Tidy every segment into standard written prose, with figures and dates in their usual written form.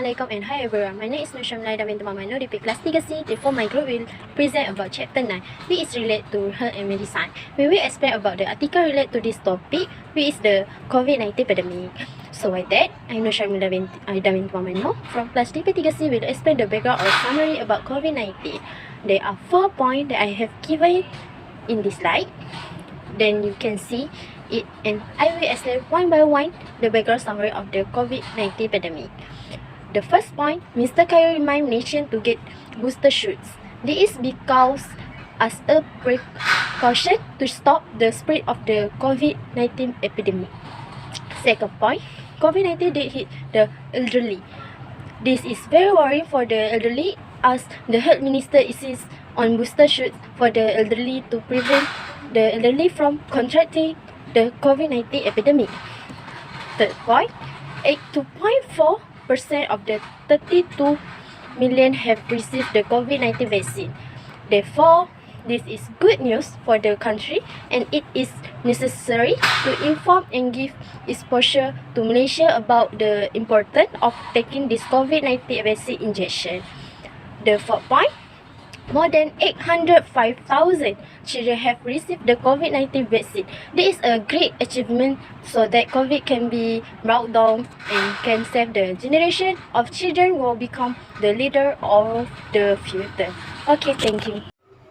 Assalamualaikum and hi everyone. My name is Nur Syamlai dan teman Mano di kelas 3C. Therefore, my group will present about chapter 9, which is related to health and medicine. We will explain about the article related to this topic, which is the COVID-19 pandemic. So with that, I'm Nur Syamlai dan teman Mano from class 3C will explain the background or summary about COVID-19. There are 4 points that I have given in this slide. Then you can see it, and I will explain one by one the background summary of the COVID-19 pandemic. The first point, Mr. Cairo remind nation to get booster shots. This is because as a precaution to stop the spread of the COVID-19 epidemic. Second point, COVID-19 did hit the elderly. This is very worrying for the elderly as the health minister insists on booster shots for the elderly to prevent the elderly from contracting the COVID-19 epidemic. Third point, 82.4% of the 32 million have received the COVID-19 vaccine. Therefore, this is good news for the country and it is necessary to inform and give exposure to Malaysia about the importance of taking this COVID-19 vaccine injection. The fourth point, more than 805,000 children have received the COVID-19 vaccine. This is a great achievement so that COVID can be brought down and can save the generation of children who will become the leader of the future. Okay, thank you.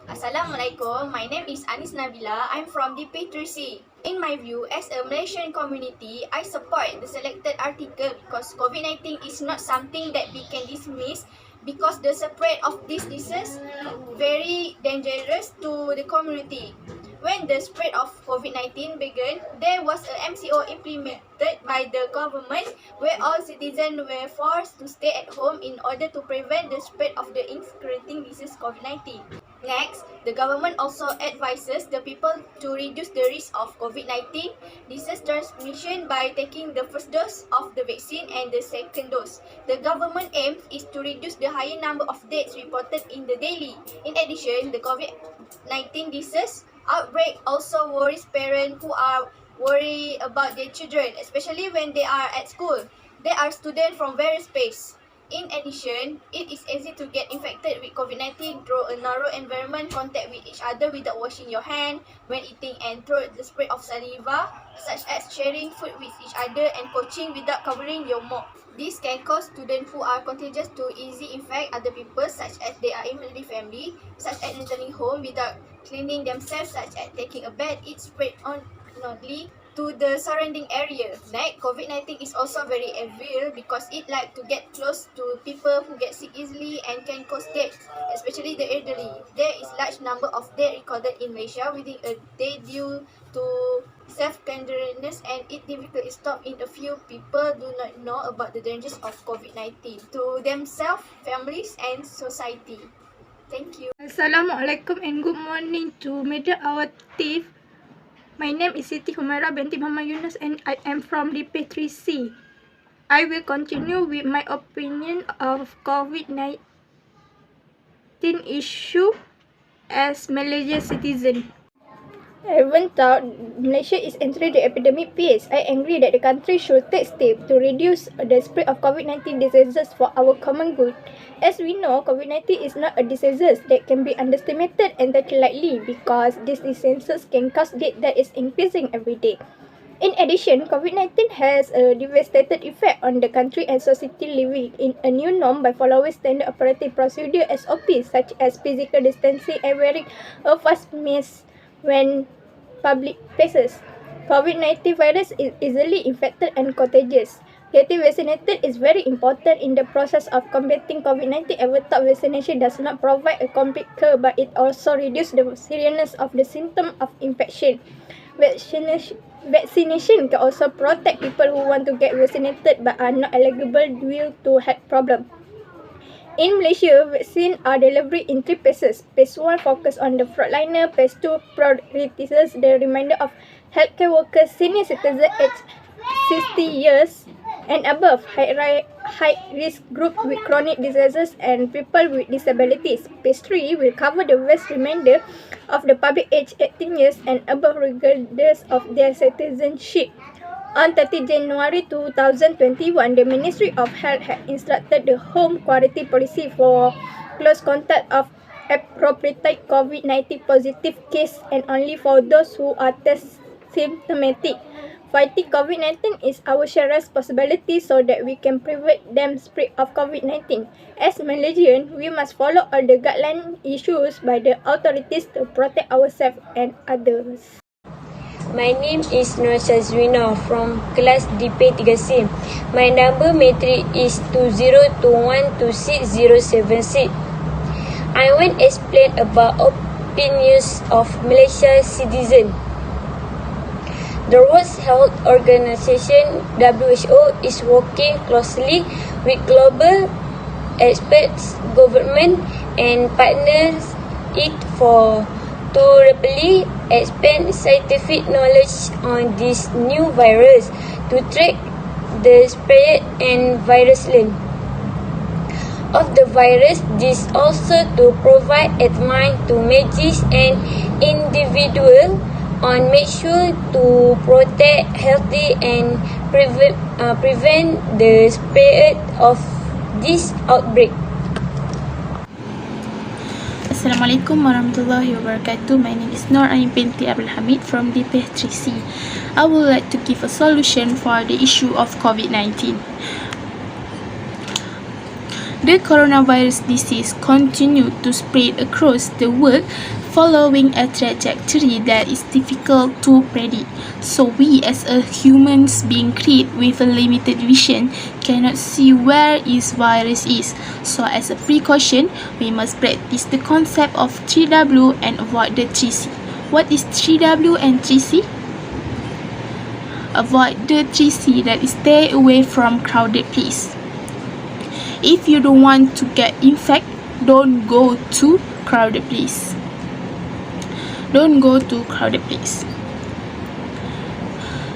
Assalamualaikum, my name is Anis Nabila. I'm from DP3C. In my view, as a Malaysian community, I support the selected article because COVID-19 is not something that we can dismiss because the spread of this disease very dangerous to the community. When the spread of COVID-19 began, there was a MCO implemented by the government where all citizens were forced to stay at home in order to prevent the spread of the increasing disease COVID-19. Next, the government also advises the people to reduce the risk of COVID-19 disease transmission by taking the first dose of the vaccine and the second dose. The government aim is to reduce the higher number of deaths reported in the daily. In addition, the COVID-19 disease outbreak also worries parents who are worried about their children, especially when they are at school. They are students from various places. In addition, it is easy to get infected with COVID-19 through a narrow environment, contact with each other without washing your hand when eating, and through the spread of saliva, such as sharing food with each other and coaching without covering your mouth. This can cause students who are contagious to easily infect other people, such as they are in the family, such as returning home without cleaning themselves, such as taking a bath. It spread unknowingly to the surrounding area. Next, COVID-19 is also very evil because it like to get close to people who get sick easily and can cause death, especially the elderly. There is large number of deaths recorded in Malaysia within a day due to self-centeredness, and it difficult to stop in a few people do not know about the dangers of COVID-19 to themselves, families and society. Thank you. Assalamualaikum and good morning to media our team. My name is Siti Humaira binti Muhammad Yunus and I am from DP3C. I will continue with my opinion of COVID-19 issue as Malaysian citizen. Even though Malaysia is entering the epidemic phase, I agree that the country should take steps to reduce the spread of COVID-19 diseases for our common good. As we know, COVID-19 is not a disease that can be underestimated and taken lightly because this disease can cause death that is increasing every day. In addition, COVID-19 has a devastating effect on the country and society living in a new norm by following standard operating procedure SOPs such as physical distancing and wearing a face mask when public places. COVID-19 virus is easily infected and contagious. Getting vaccinated is very important in the process of combating COVID-19. Even though vaccination does not provide a complete cure, but it also reduces the seriousness of the symptom of infection. Vaccination can also protect people who want to get vaccinated but are not eligible due to health problems. In Malaysia, vaccines are delivered in 3 phases. Phase 1 focuses on the frontliner. Phase 2 prioritizes the remainder of healthcare workers, senior citizens aged 60 years and above, high-risk group with chronic diseases and people with disabilities. Phase 3 will cover the vast remainder of the public aged 18 years and above regardless of their citizenship. On 30 January 2021, the Ministry of Health had instructed the home quarantine policy for close contact of appropriate COVID-19 positive case and only for those who are test symptomatic. Fighting COVID-19 is our shared responsibility so that we can prevent them spread of COVID-19. As Malaysians, we must follow all the guidelines issued by the authorities to protect ourselves and others. My name is Nur Shazwina from kelas DP3C. My number matric is 20212606. I want to explain about opinions of Malaysia citizen. The World Health Organization (WHO) is working closely with global experts, government, and partners to rapidly expand scientific knowledge on this new virus to track the spread and virus link of the virus. This also to provide advice to measures and individual on make sure to protect healthy and prevent the spread of this outbreak. Assalamualaikum warahmatullahi wabarakatuh. My name is Nur Ain binti Abdul Hamid from DP3C. I would like to give a solution for the issue of COVID-19. The coronavirus disease continues to spread across the world following a trajectory that is difficult to predict. So we as a humans being created with a limited vision cannot see where this virus is. So as a precaution, we must practice the concept of 3W and avoid the 3C. What is 3W and 3C? Avoid the 3C, that is stay away from crowded place. If you don't want to get infected, don't go to crowded place. Don't go to crowded place.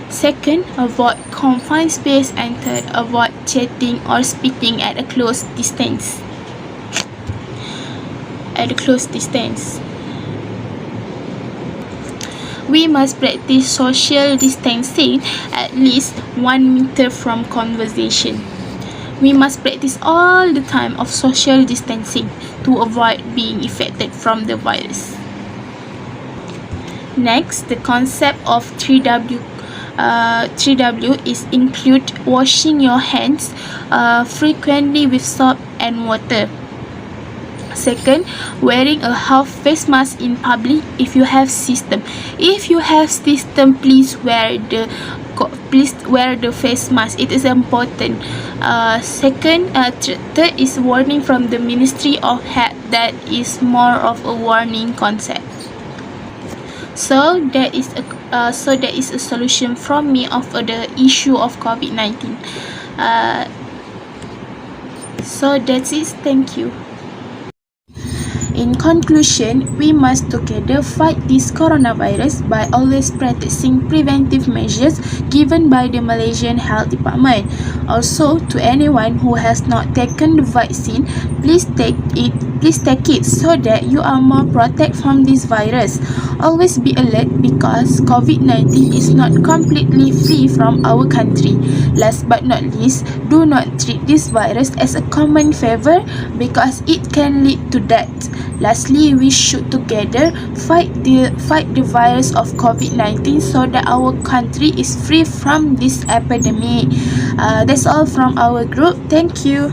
Second, avoid confined space, and third, avoid chatting or speaking at a close distance. We must practice social distancing at least 1 meter from conversation. We must practice all the time of social distancing to avoid being infected from the virus. Next, the concept of 3W. 3W is include washing your hands frequently with soap and water. Second, wearing a half face mask in public if you have system. If you have system, please wear the face mask. It is important. Third is warning from the Ministry of Health. That is more of a warning concept. So that is a solution from me of the issue of COVID-19. So that's it. Thank you. In conclusion, we must together fight this coronavirus by always practicing preventive measures given by the Malaysian Health Department. Also, to anyone who has not taken the vaccine, please take it so that you are more protected from this virus. Always be alert because COVID-19 is not completely free from our country. Last but not least, do not treat this virus as a common fever because it can lead to death. Lastly, we should together fight the virus of COVID-19 so that our country is free from this epidemic. That's all from our group. Thank you.